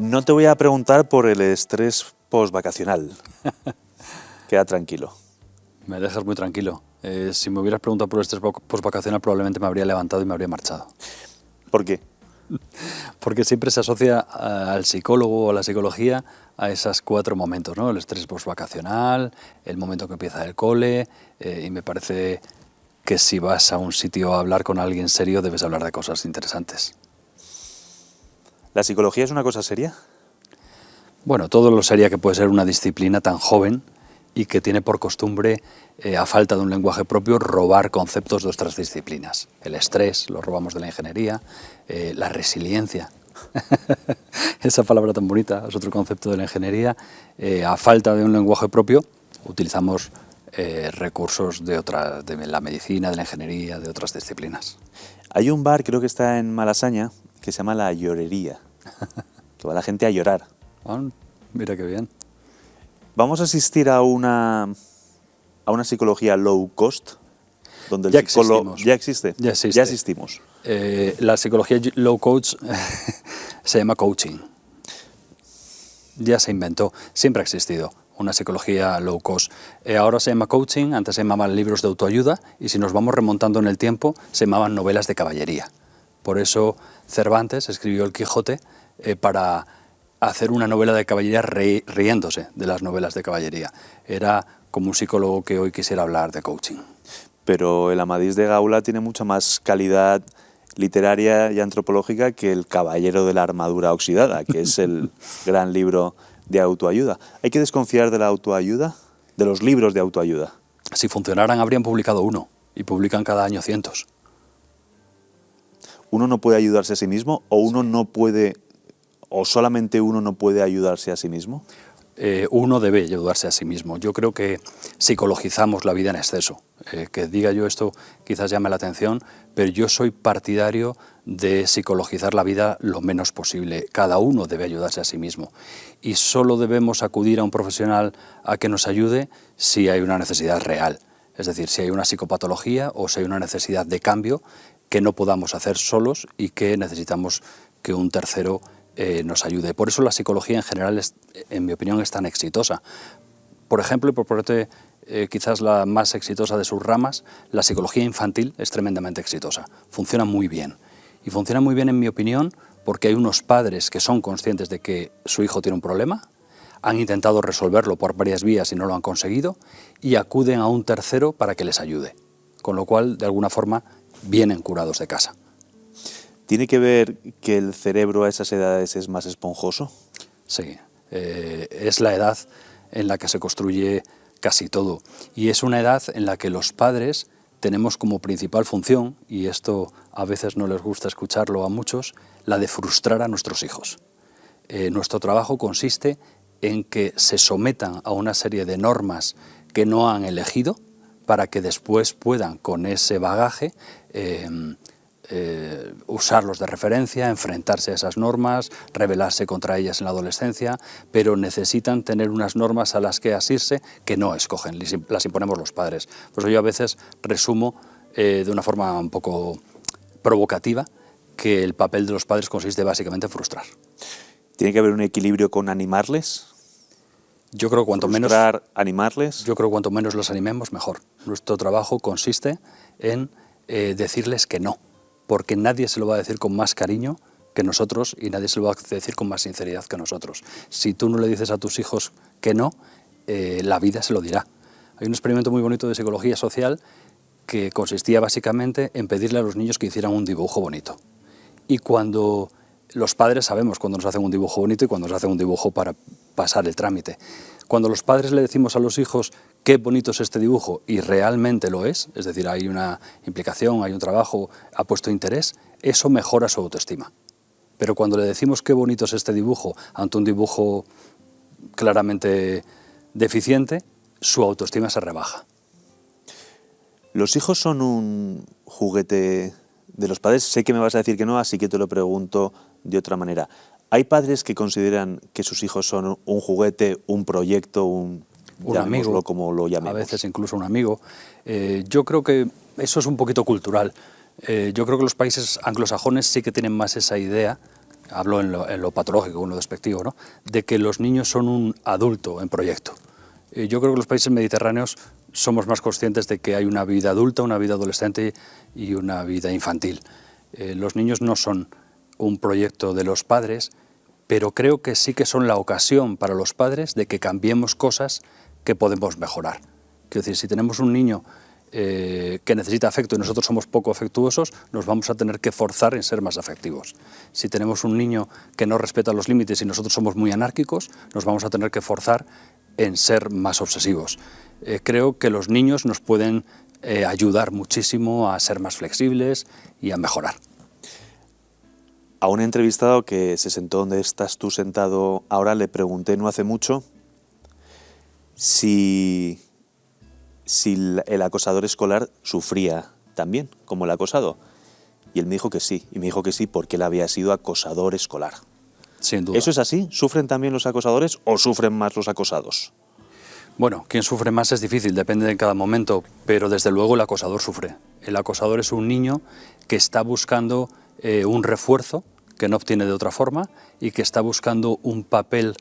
No te voy a preguntar por el estrés postvacacional. Queda tranquilo. Me dejas muy tranquilo. Si me hubieras preguntado por el estrés postvacacional, probablemente me habría levantado y me habría marchado. ¿Por qué? Porque siempre se asocia al psicólogo o a la psicología a esos 4 momentos, ¿no? El estrés postvacacional, el momento que empieza el cole, y me parece que si vas a un sitio a hablar con alguien serio debes hablar de cosas interesantes. ¿La psicología es una cosa seria? Bueno, todo lo sería que puede ser una disciplina tan joven y que tiene por costumbre, a falta de un lenguaje propio, robar conceptos de otras disciplinas. El estrés lo robamos de la ingeniería, la resiliencia, esa palabra tan bonita, es otro concepto de la ingeniería. A falta de un lenguaje propio, utilizamos recursos de la medicina, de la ingeniería, de otras disciplinas. Hay un bar, creo que está en Malasaña, que se llama La Llorería, que va la gente a llorar. Ah, mira qué bien. ¿Vamos a asistir a una psicología low cost? Donde Ya el psicólogo existimos. ya existe. Ya existe. Ya existimos. La psicología low cost se llama coaching. Ya se inventó, siempre ha existido una psicología low cost. Ahora se llama coaching, antes se llamaban libros de autoayuda, y si nos vamos remontando en el tiempo, se llamaban novelas de caballería. Por eso Cervantes escribió El Quijote para hacer una novela de caballería riéndose de las novelas de caballería. Era como un psicólogo que hoy quisiera hablar de coaching. Pero el Amadís de Gaula tiene mucha más calidad literaria y antropológica que El Caballero de la Armadura Oxidada, que es el gran libro de autoayuda. ¿Hay que desconfiar de la autoayuda? ¿De los libros de autoayuda? Si funcionaran, habrían publicado uno, y publican cada año cientos. ¿Uno no puede ayudarse a sí mismo o uno no puede, o solamente uno no puede ayudarse a sí mismo? Uno debe ayudarse a sí mismo. Yo creo que psicologizamos la vida en exceso. Que diga yo esto quizás llame la atención, pero yo soy partidario de psicologizar la vida lo menos posible. Cada uno debe ayudarse a sí mismo. Y solo debemos acudir a un profesional a que nos ayude si hay una necesidad real. Es decir, si hay una psicopatología o si hay una necesidad de cambio que no podamos hacer solos y que necesitamos que un tercero nos ayude. Por eso la psicología en general, en mi opinión, es tan exitosa. Por ejemplo, y por ponerte quizás la más exitosa de sus ramas, la psicología infantil es tremendamente exitosa. Funciona muy bien. Y funciona muy bien, en mi opinión, porque hay unos padres que son conscientes de que su hijo tiene un problema, han intentado resolverlo por varias vías y no lo han conseguido, y acuden a un tercero para que les ayude. Con lo cual, de alguna forma, vienen curados de casa. ¿Tiene que ver que el cerebro a esas edades es más esponjoso? Sí, es la edad en la que se construye casi todo. Y es una edad en la que los padres tenemos como principal función, y esto a veces no les gusta escucharlo a muchos, la de frustrar a nuestros hijos. Nuestro trabajo consiste en que se sometan a una serie de normas que no han elegido para que después puedan, con ese bagaje, usarlos de referencia, enfrentarse a esas normas, rebelarse contra ellas en la adolescencia, pero necesitan tener unas normas a las que asirse que no escogen, las imponemos los padres. Por eso yo a veces resumo de una forma un poco provocativa que el papel de los padres consiste básicamente en frustrar. ¿Tiene que haber un equilibrio con animarles? Yo creo que cuanto menos animarles. Yo creo que cuanto menos los animemos, mejor. Nuestro trabajo consiste en decirles que no, porque nadie se lo va a decir con más cariño que nosotros y nadie se lo va a decir con más sinceridad que nosotros. Si tú no le dices a tus hijos que no, la vida se lo dirá. Hay un experimento muy bonito de psicología social que consistía básicamente en pedirle a los niños que hicieran un dibujo bonito. Y cuando los padres sabemos cuando nos hacen un dibujo bonito y cuando nos hacen un dibujo para pasar el trámite. Cuando los padres le decimos a los hijos qué bonito es este dibujo y realmente lo es decir, hay una implicación, hay un trabajo, ha puesto interés, eso mejora su autoestima. Pero cuando le decimos qué bonito es este dibujo ante un dibujo claramente deficiente, su autoestima se rebaja. ¿Los hijos son un juguete de los padres? Sé que me vas a decir que no, así que te lo pregunto de otra manera. ¿Hay padres que consideran que sus hijos son un juguete, un proyecto, un amigo, como lo llamemos? A veces incluso un amigo. Yo creo que eso es un poquito cultural. Yo creo que los países anglosajones sí que tienen más esa idea hablo en lo patológico, en lo despectivo, ¿no?, de que los niños son un adulto en proyecto. Yo creo que los países mediterráneos somos más conscientes de que hay una vida adulta, una vida adolescente y una vida infantil. Los niños no son un proyecto de los padres, pero creo que sí que son la ocasión para los padres de que cambiemos cosas que podemos mejorar. Quiero decir, si tenemos un niño que necesita afecto y nosotros somos poco afectuosos, nos vamos a tener que forzar en ser más afectivos. Si tenemos un niño que no respeta los límites y nosotros somos muy anárquicos, nos vamos a tener que forzar en ser más obsesivos. Creo que los niños nos pueden ayudar muchísimo a ser más flexibles y a mejorar. A un entrevistado que se sentó donde estás tú sentado ahora, le pregunté no hace mucho si el acosador escolar sufría también, como el acosado. Y él me dijo que sí, y me dijo que sí porque él había sido acosador escolar. Sin duda. ¿Eso es así? ¿Sufren también los acosadores o sufren más los acosados? Bueno, quién sufre más es difícil, depende de cada momento, pero desde luego el acosador sufre. El acosador es un niño que está buscando un refuerzo que no obtiene de otra forma y que está buscando un papel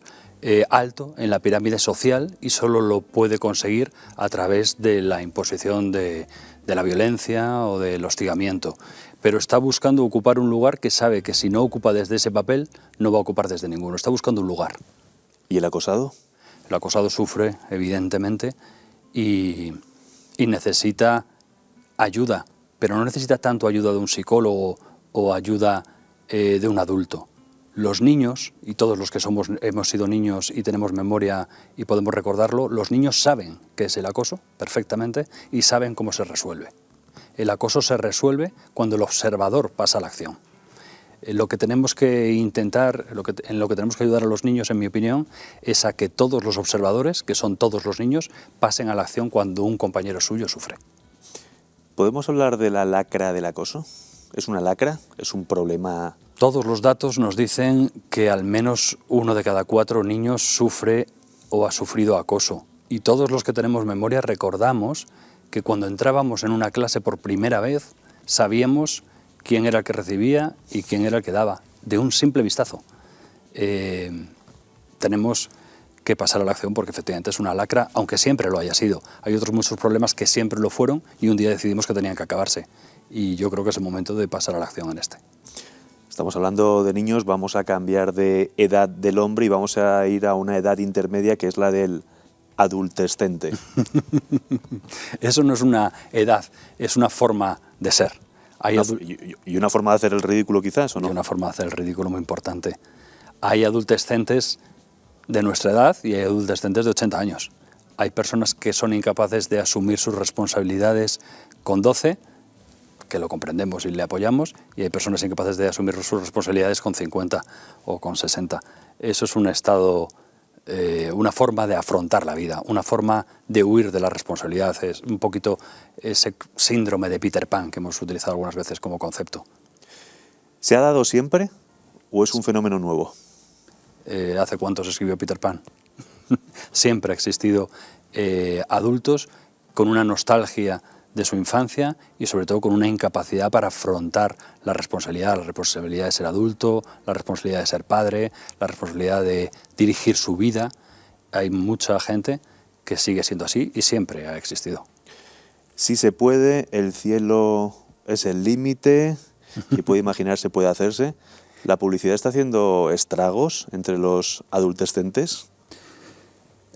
alto en la pirámide social y solo lo puede conseguir a través de la imposición de la violencia o del hostigamiento. Pero está buscando ocupar un lugar que sabe que si no ocupa desde ese papel, no va a ocupar desde ninguno. Está buscando un lugar. ¿Y el acosado? El acosado sufre, evidentemente, y necesita ayuda, pero no necesita tanto ayuda de un psicólogo o ayuda de un adulto. Los niños, y todos los que hemos sido niños y tenemos memoria y podemos recordarlo, los niños saben qué es el acoso perfectamente y saben cómo se resuelve. El acoso se resuelve cuando el observador pasa a la acción. Lo que tenemos que intentar, en lo que tenemos que ayudar a los niños, en mi opinión, es a que todos los observadores, que son todos los niños, pasen a la acción cuando un compañero suyo sufre. ¿Podemos hablar de la lacra del acoso? ¿Es una lacra? ¿Es un problema? Todos los datos nos dicen que al menos 1 de cada 4 niños sufre o ha sufrido acoso. Y todos los que tenemos memoria recordamos que cuando entrábamos en una clase por primera vez sabíamos quién era el que recibía y quién era el que daba, de un simple vistazo. Tenemos que pasar a la acción porque efectivamente es una lacra, aunque siempre lo haya sido. Hay otros muchos problemas que siempre lo fueron y un día decidimos que tenían que acabarse. Y yo creo que es el momento de pasar a la acción en este. Estamos hablando de niños, vamos a cambiar de edad del hombre y vamos a ir a una edad intermedia que es la del adultescente. Eso no es una edad, es una forma de ser. ¿Y una forma de hacer el ridículo quizás, o no? Y una forma de hacer el ridículo muy importante. Hay adultescentes de nuestra edad y hay adultescentes de 80 años. Hay personas que son incapaces de asumir sus responsabilidades con 12, que lo comprendemos y le apoyamos, y hay personas incapaces de asumir sus responsabilidades con 50 o con 60. Eso es un estado, una forma de afrontar la vida, una forma de huir de la responsabilidad. Es un poquito ese síndrome de Peter Pan que hemos utilizado algunas veces como concepto. ¿Se ha dado siempre o es un fenómeno nuevo? ¿Hace cuánto se escribió Peter Pan? Siempre ha existido adultos con una nostalgia de su infancia y sobre todo con una incapacidad para afrontar la responsabilidad de ser adulto, la responsabilidad de ser padre, la responsabilidad de dirigir su vida. Hay mucha gente que sigue siendo así y siempre ha existido. Si se puede, el cielo es el límite, y puede imaginarse, puede hacerse. ¿La publicidad está haciendo estragos entre los adultescentes?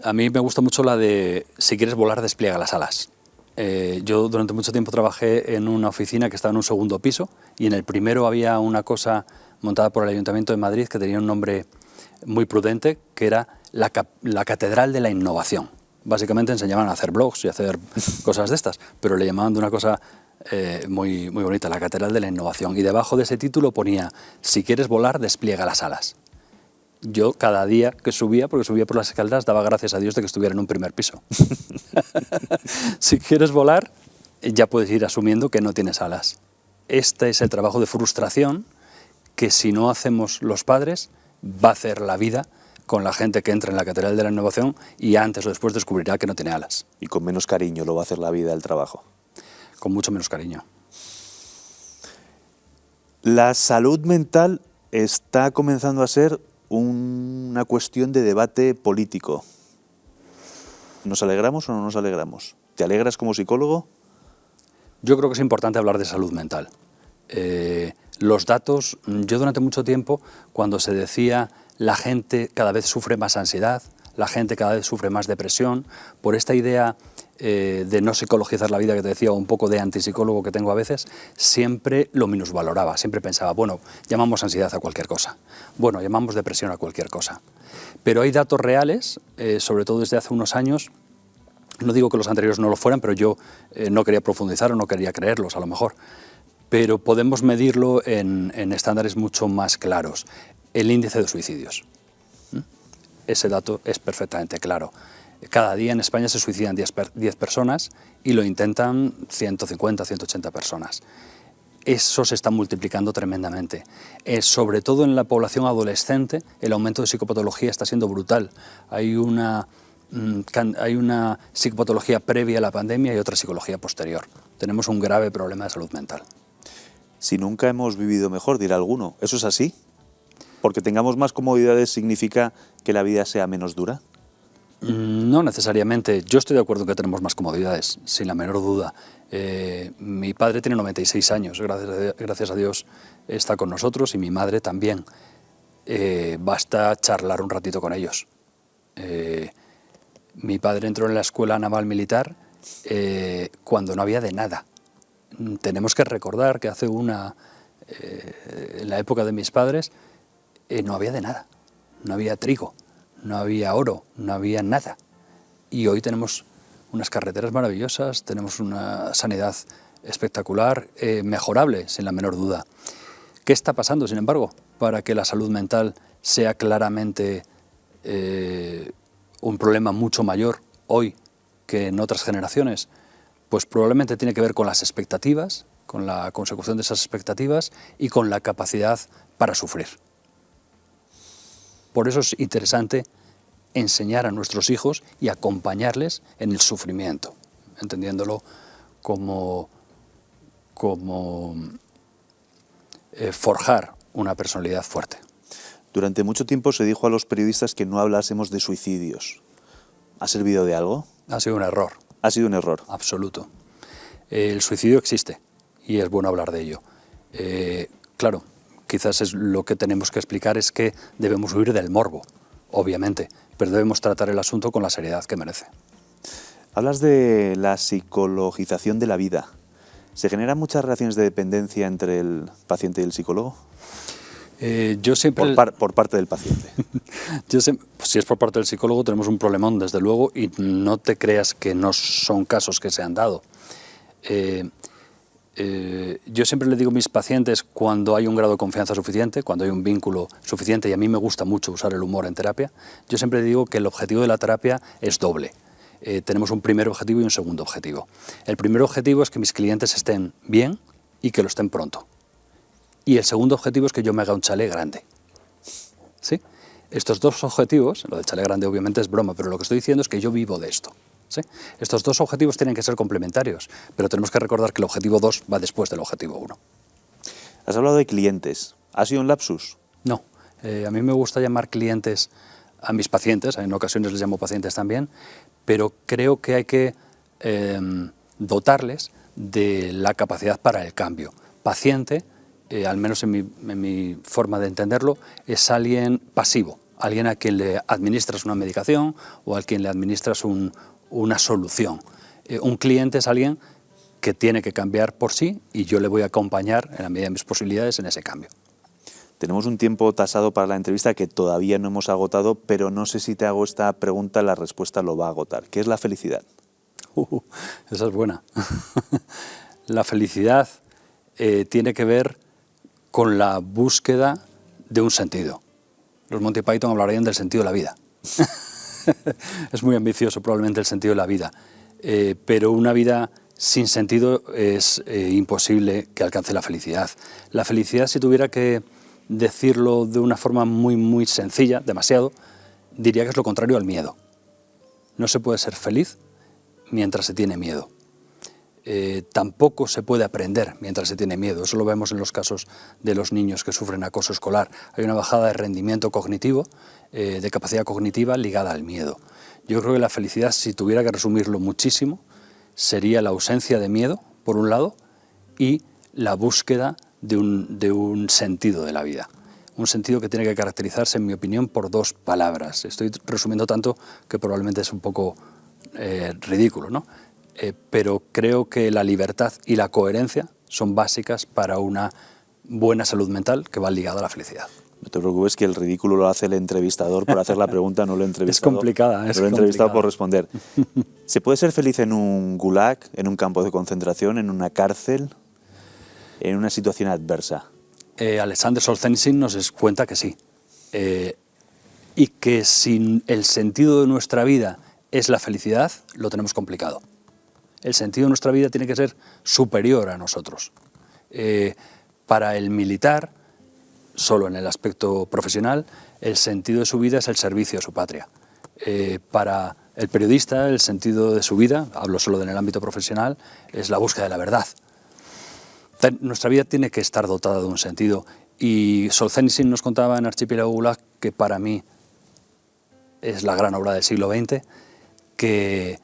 A mí me gusta mucho la de si quieres volar, despliega las alas. Yo durante mucho tiempo trabajé en una oficina que estaba en un segundo piso y en el primero había una cosa montada por el Ayuntamiento de Madrid que tenía un nombre muy prudente, que era la Catedral de la Innovación. Básicamente enseñaban a hacer blogs y a hacer cosas de estas, pero le llamaban de una cosa muy, muy bonita, la Catedral de la Innovación. Y debajo de ese título ponía, si quieres volar, despliega las alas. Yo cada día que subía, porque subía por las escaleras, daba gracias a Dios de que estuviera en un primer piso. Si quieres volar, ya puedes ir asumiendo que no tienes alas. Este es el trabajo de frustración que si no hacemos los padres, va a hacer la vida con la gente que entra en la Catedral de la Innovación y antes o después descubrirá que no tiene alas. Y con menos cariño lo va a hacer la vida, el trabajo. Con mucho menos cariño. La salud mental está comenzando a ser una cuestión de debate político. ¿Nos alegramos o no nos alegramos? ¿Te alegras como psicólogo? Yo creo que es importante hablar de salud mental. Los datos, yo durante mucho tiempo, cuando se decía la gente cada vez sufre más ansiedad, la gente cada vez sufre más depresión, por esta idea de no psicologizar la vida que te decía, un poco de antipsicólogo que tengo a veces, siempre lo minusvaloraba, siempre pensaba, bueno, llamamos ansiedad a cualquier cosa, bueno, llamamos depresión a cualquier cosa. Pero hay datos reales, sobre todo desde hace unos años, no digo que los anteriores no lo fueran, pero yo no quería profundizar o no quería creerlos a lo mejor, pero podemos medirlo en estándares mucho más claros. El índice de suicidios. Ese dato es perfectamente claro. Cada día en España se suicidan 10 personas y lo intentan 150, 180 personas. Eso se está multiplicando tremendamente. Sobre todo en la población adolescente, el aumento de psicopatología está siendo brutal. Hay una psicopatología previa a la pandemia y otra psicología posterior. Tenemos un grave problema de salud mental. Si nunca hemos vivido mejor, dirá alguno. ¿Eso es así? ¿Porque tengamos más comodidades significa que la vida sea menos dura? No necesariamente. Yo estoy de acuerdo en que tenemos más comodidades, sin la menor duda. Mi padre tiene 96 años, gracias a Dios está con nosotros, y mi madre también. Basta charlar un ratito con ellos. Mi padre entró en la Escuela Naval Militar cuando no había de nada. Tenemos que recordar que en la época de mis padres, no había de nada, no había trigo, no había oro, no había nada. Y hoy tenemos unas carreteras maravillosas, tenemos una sanidad espectacular, mejorable, sin la menor duda. ¿Qué está pasando, sin embargo, para que la salud mental sea claramente un problema mucho mayor hoy que en otras generaciones? Pues probablemente tiene que ver con las expectativas, con la consecución de esas expectativas y con la capacidad para sufrir. Por eso es interesante enseñar a nuestros hijos y acompañarles en el sufrimiento, entendiéndolo como forjar una personalidad fuerte. Durante mucho tiempo se dijo a los periodistas que no hablásemos de suicidios. ¿Ha servido de algo? Ha sido un error. Ha sido un error. Absoluto. El suicidio existe y es bueno hablar de ello. Claro, quizás lo que tenemos que explicar es que debemos huir del morbo, obviamente, pero debemos tratar el asunto con la seriedad que merece. Hablas de la psicologización de la vida. ¿Se generan muchas relaciones de dependencia entre el paciente y el psicólogo? Yo siempre... Por parte del paciente. Pues si es por parte del psicólogo tenemos un problemón, desde luego, y no te creas que no son casos que se han dado. Yo siempre le digo a mis pacientes, cuando hay un grado de confianza suficiente, cuando hay un vínculo suficiente, y a mí me gusta mucho usar el humor en terapia, yo siempre digo que el objetivo de la terapia es doble. Tenemos un primer objetivo y un segundo objetivo. El primer objetivo es que mis clientes estén bien y que lo estén pronto. Y el segundo objetivo es que yo me haga un chalet grande. ¿Sí? Estos dos objetivos, lo del chalet grande obviamente es broma, pero lo que estoy diciendo es que yo vivo de esto. ¿Sí? Estos dos objetivos tienen que ser complementarios, pero tenemos que recordar que el objetivo 2 va después del objetivo 1. Has hablado de clientes. ¿Ha sido un lapsus? No. A mí me gusta llamar clientes a mis pacientes, en ocasiones les llamo pacientes también, pero creo que hay que dotarles de la capacidad para el cambio. Paciente, al menos en mi forma de entenderlo, es alguien pasivo, alguien a quien le administras una medicación o a quien le administras una solución. Un cliente es alguien que tiene que cambiar por sí y yo le voy a acompañar en la medida de mis posibilidades en ese cambio. Tenemos un tiempo tasado para la entrevista que todavía no hemos agotado, pero no sé si te hago esta pregunta, la respuesta lo va a agotar. ¿Qué es la felicidad? Esa es buena. La felicidad tiene que ver con la búsqueda de un sentido. Los Monty Python hablarían del sentido de la vida. Es muy ambicioso probablemente el sentido de la vida, pero una vida sin sentido es imposible que alcance la felicidad. La felicidad, si tuviera que decirlo de una forma muy, muy sencilla, demasiado, diría que es lo contrario al miedo. No se puede ser feliz mientras se tiene miedo. tampoco se puede aprender mientras se tiene miedo. Eso lo vemos en los casos de los niños que sufren acoso escolar. Hay una bajada de rendimiento cognitivo, de capacidad cognitiva ligada al miedo. Yo creo que la felicidad, si tuviera que resumirlo muchísimo, sería la ausencia de miedo, por un lado, y la búsqueda de un sentido de la vida. Un sentido que tiene que caracterizarse, en mi opinión, por 2 palabras. Estoy resumiendo tanto que probablemente es un poco ridículo, ¿no? Pero creo que la libertad y la coherencia son básicas para una buena salud mental que va ligada a la felicidad. No te preocupes que el ridículo lo hace el entrevistador por hacer la pregunta, no lo he entrevistado. Es complicada, lo he entrevistado por responder. ¿Se puede ser feliz en un gulag, en un campo de concentración, en una cárcel, en una situación adversa? Alexander Solzhenitsyn nos cuenta que sí. Y que si el sentido de nuestra vida es la felicidad, lo tenemos complicado. El sentido de nuestra vida tiene que ser superior a nosotros. Para el militar, solo en el aspecto profesional, el sentido de su vida es el servicio a su patria. Para el periodista, el sentido de su vida, hablo solo en el ámbito profesional, es la búsqueda de la verdad. Nuestra vida tiene que estar dotada de un sentido. Y Solzhenitsyn nos contaba en Archipiélago Gulag, que para mí es la gran obra del siglo XX, que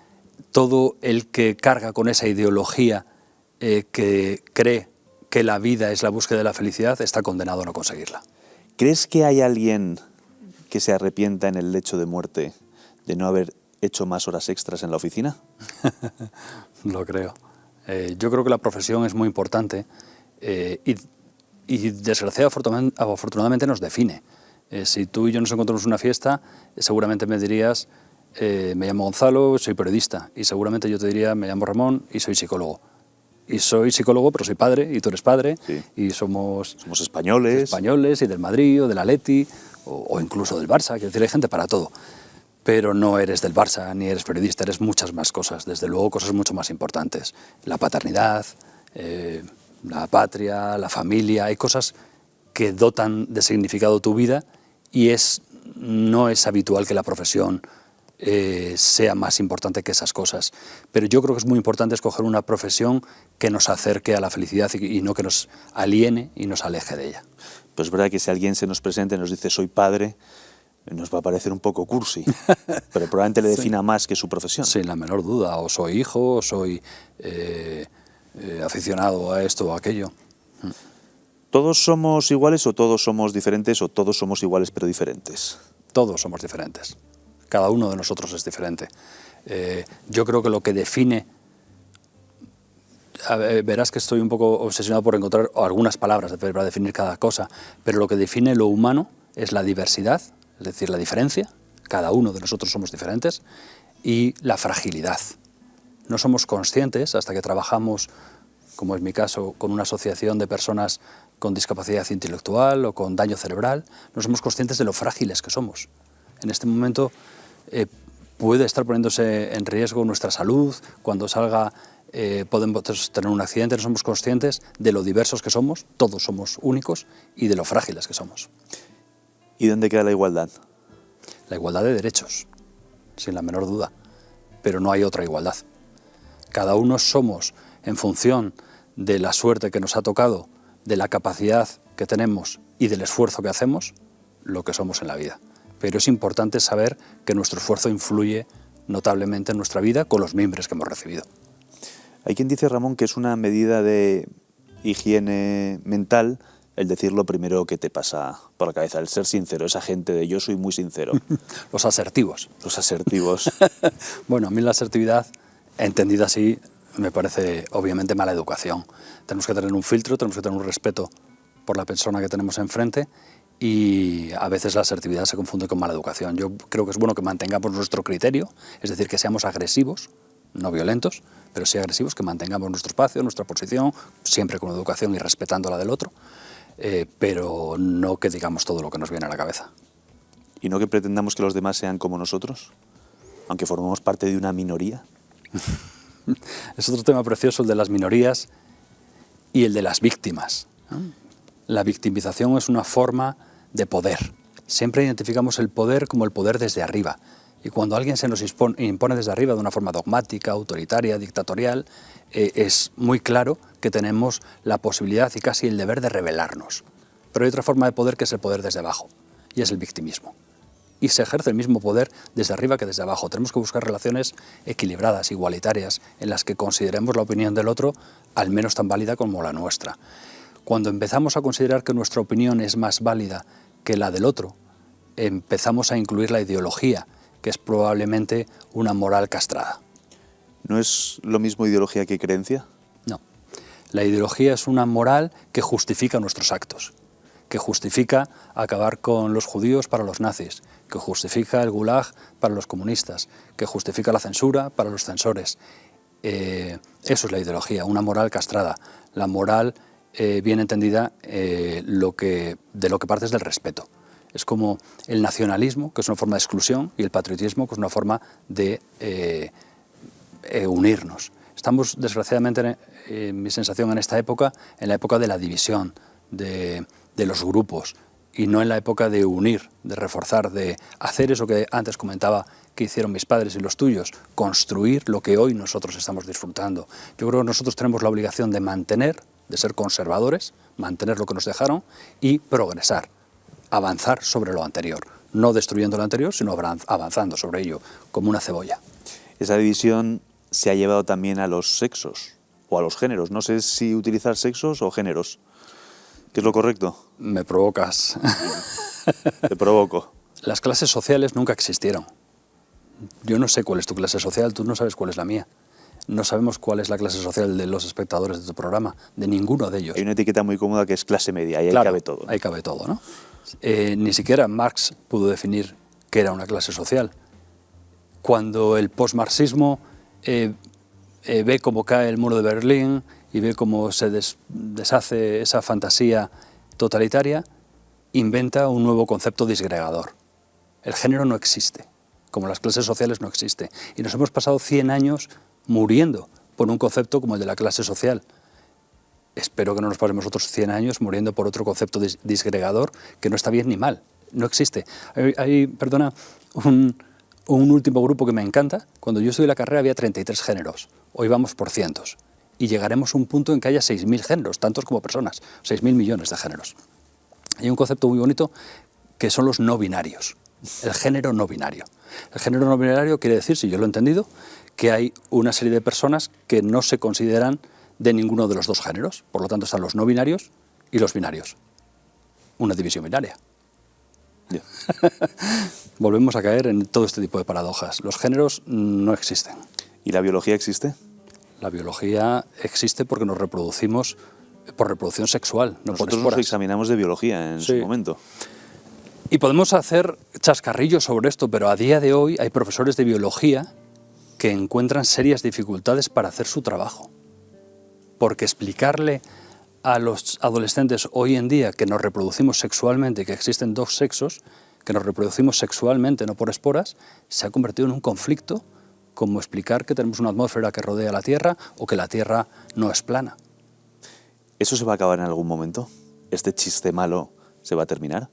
todo el que carga con esa ideología que cree que la vida es la búsqueda de la felicidad está condenado a no conseguirla. ¿Crees que hay alguien que se arrepienta en el lecho de muerte de no haber hecho más horas extras en la oficina? Lo creo. Yo creo que la profesión es muy importante y desgraciadamente, afortunadamente nos define. Si tú y yo nos encontramos en una fiesta, seguramente me dirías, me llamo Gonzalo, soy periodista, y seguramente yo te diría, me llamo Ramón y soy psicólogo. Y soy psicólogo, pero soy padre, y tú eres padre, sí. Y somos españoles. Españoles, y del Madrid, o del Atleti, o incluso del Barça, quiero decir, hay gente para todo. Pero no eres del Barça, ni eres periodista, eres muchas más cosas, desde luego cosas mucho más importantes. La paternidad, la patria, la familia, hay cosas que dotan de significado tu vida y no es habitual que la profesión sea más importante que esas cosas. Pero yo creo que es muy importante escoger una profesión que nos acerque a la felicidad y no que nos aliene y nos aleje de ella. Pues es verdad que si alguien se nos presenta y nos dice soy padre, nos va a parecer un poco cursi, pero probablemente le defina más que su profesión. Sin la menor duda, o soy hijo, o soy aficionado a esto o a aquello. ¿Todos somos iguales o todos somos diferentes o todos somos iguales pero diferentes? Todos somos diferentes. Cada uno de nosotros es diferente. Yo creo que lo que define... verás que estoy un poco obsesionado por encontrar algunas palabras para definir cada cosa, pero lo que define lo humano es la diversidad, es decir, la diferencia. Cada uno de nosotros somos diferentes, y la fragilidad. No somos conscientes hasta que trabajamos, como es mi caso, con una asociación de personas con discapacidad intelectual o con daño cerebral, no somos conscientes de lo frágiles que somos. En este momento puede estar poniéndose en riesgo nuestra salud, cuando salga podemos tener un accidente, no somos conscientes de lo diversos que somos, todos somos únicos, y de lo frágiles que somos. ¿Y dónde queda la igualdad? La igualdad de derechos, sin la menor duda, pero no hay otra igualdad. Cada uno somos, en función de la suerte que nos ha tocado, de la capacidad que tenemos y del esfuerzo que hacemos, lo que somos en la vida. Pero es importante saber que nuestro esfuerzo influye notablemente en nuestra vida con los mimbres que hemos recibido. Hay quien dice, Ramón, que es una medida de higiene mental el decir lo primero que te pasa por la cabeza, el ser sincero, esa gente de yo soy muy sincero. Los asertivos. Los asertivos. Bueno, a mí la asertividad, entendida así, me parece obviamente mala educación. Tenemos que tener un filtro, tenemos que tener un respeto por la persona que tenemos enfrente, y a veces la asertividad se confunde con mala educación. Yo creo que es bueno que mantengamos nuestro criterio, es decir, que seamos agresivos, no violentos, pero sí agresivos, que mantengamos nuestro espacio, nuestra posición, siempre con educación y respetando la del otro, pero no que digamos todo lo que nos viene a la cabeza. ¿Y no que pretendamos que los demás sean como nosotros, aunque formemos parte de una minoría? Es otro tema precioso, el de las minorías y el de las víctimas. La victimización es una forma de poder. Siempre identificamos el poder como el poder desde arriba, Y cuando alguien se nos impone desde arriba de una forma dogmática, autoritaria, dictatorial, es muy claro que tenemos la posibilidad y casi el deber de rebelarnos. Pero hay otra forma de poder que es el poder desde abajo, y es el victimismo. Y se ejerce el mismo poder desde arriba que desde abajo. Tenemos que buscar relaciones equilibradas, igualitarias, en las que consideremos la opinión del otro al menos tan válida como la nuestra. Cuando empezamos a considerar que nuestra opinión es más válida que la del otro, empezamos a incluir la ideología, que es probablemente una moral castrada. ¿No es lo mismo ideología que creencia? No. La ideología es una moral que justifica nuestros actos, que justifica acabar con los judíos para los nazis, que justifica el gulag para los comunistas, que justifica la censura para los censores. Eso es la ideología, una moral castrada. La moral, bien entendida, de lo que parte es del respeto. Es como el nacionalismo, que es una forma de exclusión, y el patriotismo, que es una forma de unirnos. Estamos, desgraciadamente, mi sensación en esta época, en la época de la división, de los grupos, y no en la época de unir, de reforzar, de hacer eso que antes comentaba que hicieron mis padres y los tuyos, construir lo que hoy nosotros estamos disfrutando. Yo creo que nosotros tenemos la obligación de mantener, de ser conservadores, mantener lo que nos dejaron y progresar, avanzar sobre lo anterior, no destruyendo lo anterior, sino avanzando sobre ello, como una cebolla. Esa división se ha llevado también a los sexos o a los géneros. No sé si utilizar sexos o géneros. ¿Qué es lo correcto? Me provocas. Te provoco. Las clases sociales nunca existieron. Yo no sé cuál es tu clase social, tú no sabes cuál es la mía. No sabemos cuál es la clase social de los espectadores de tu programa, de ninguno de ellos. Hay una etiqueta muy cómoda que es clase media, y ahí cabe todo. Ahí cabe todo, ¿no? Ni siquiera Marx pudo definir qué era una clase social. Cuando el postmarxismo ve cómo cae el muro de Berlín y ve cómo se deshace esa fantasía totalitaria, inventa un nuevo concepto disgregador. El género no existe, como las clases sociales no existe. Y nos hemos pasado 100 años muriendo por un concepto como el de la clase social. Espero que no nos pasemos otros 100 años muriendo por otro concepto disgregador que no está bien ni mal, no existe. Hay un último grupo que me encanta. Cuando yo estudié la carrera había 33 géneros, hoy vamos por cientos. Y llegaremos a un punto en que haya 6.000 géneros, tantos como personas, 6.000 millones de géneros. Hay un concepto muy bonito que son los no binarios, el género no binario. El género no binario quiere decir, si yo lo he entendido, que hay una serie de personas que no se consideran de ninguno de los dos géneros. Por lo tanto, están los no binarios y los binarios. Una división binaria. Yeah. Volvemos a caer en todo este tipo de paradojas. Los géneros no existen. ¿Y la biología existe? La biología existe porque nos reproducimos por reproducción sexual, no por Nosotros esporas. nos examinamos de biología en su momento. Y podemos hacer chascarrillos sobre esto, pero a día de hoy hay profesores de biología que encuentran serias dificultades para hacer su trabajo. Porque explicarle a los adolescentes hoy en día que nos reproducimos sexualmente, que existen dos sexos, que nos reproducimos sexualmente, no por esporas, se ha convertido en un conflicto, como explicar que tenemos una atmósfera que rodea la Tierra o que la Tierra no es plana. ¿Eso se va a acabar en algún momento? ¿Este chiste malo se va a terminar?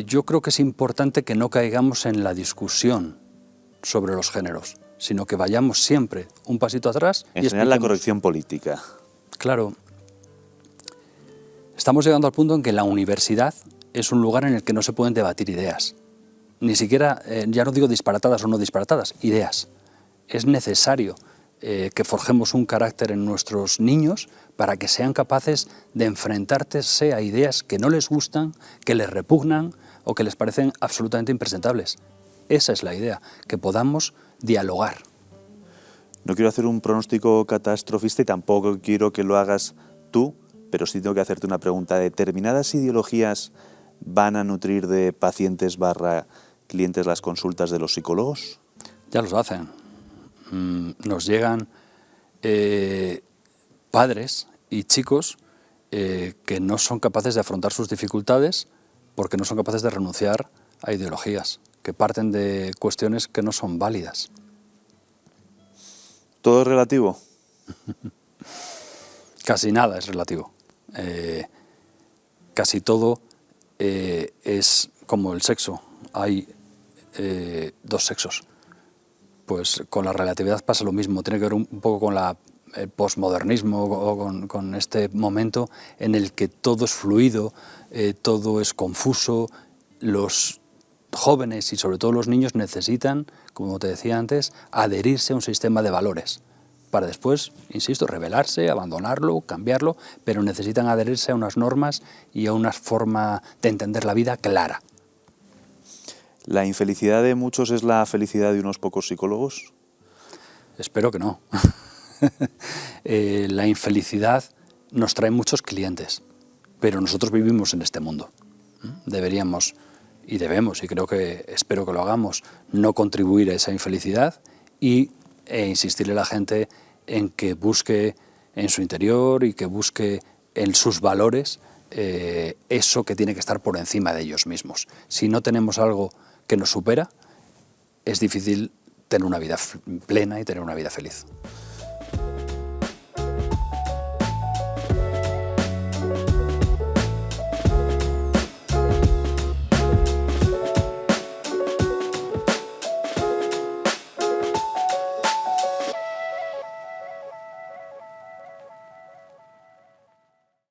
Yo creo que es importante que no caigamos en la discusión sobre los géneros, sino que vayamos siempre un pasito atrás. En general, la corrección política. Claro. Estamos llegando al punto en que la universidad es un lugar en el que no se pueden debatir ideas. Ni siquiera, ya no digo disparatadas o no disparatadas, ideas. Es necesario que forjemos un carácter en nuestros niños para que sean capaces de enfrentarse a ideas que no les gustan, que les repugnan o que les parecen absolutamente impresentables. Esa es la idea, que podamos dialogar. No quiero hacer un pronóstico catastrofista y tampoco quiero que lo hagas tú, pero sí tengo que hacerte una pregunta. ¿Determinadas ideologías van a nutrir de pacientes / clientes las consultas de los psicólogos? Ya los hacen. Nos llegan padres y chicos que no son capaces de afrontar sus dificultades porque no son capaces de renunciar a ideologías, que parten de cuestiones que no son válidas. ¿Todo es relativo? Casi nada es relativo. Casi todo es como el sexo. Hay dos sexos. Pues con la relatividad pasa lo mismo, tiene que ver un poco con el posmodernismo o con este momento en el que todo es fluido, todo es confuso. Los jóvenes y sobre todo los niños necesitan, como te decía antes, adherirse a un sistema de valores para después, insisto, rebelarse, abandonarlo, cambiarlo, pero necesitan adherirse a unas normas y a una forma de entender la vida clara. ¿La infelicidad de muchos es la felicidad de unos pocos psicólogos? Espero que no. La infelicidad nos trae muchos clientes, pero nosotros vivimos en este mundo. Deberíamos y debemos, y espero que lo hagamos, no contribuir a esa infelicidad e insistirle a la gente en que busque en su interior y que busque en sus valores eso que tiene que estar por encima de ellos mismos. Si no tenemos algo que nos supera, es difícil tener una vida plena y tener una vida feliz.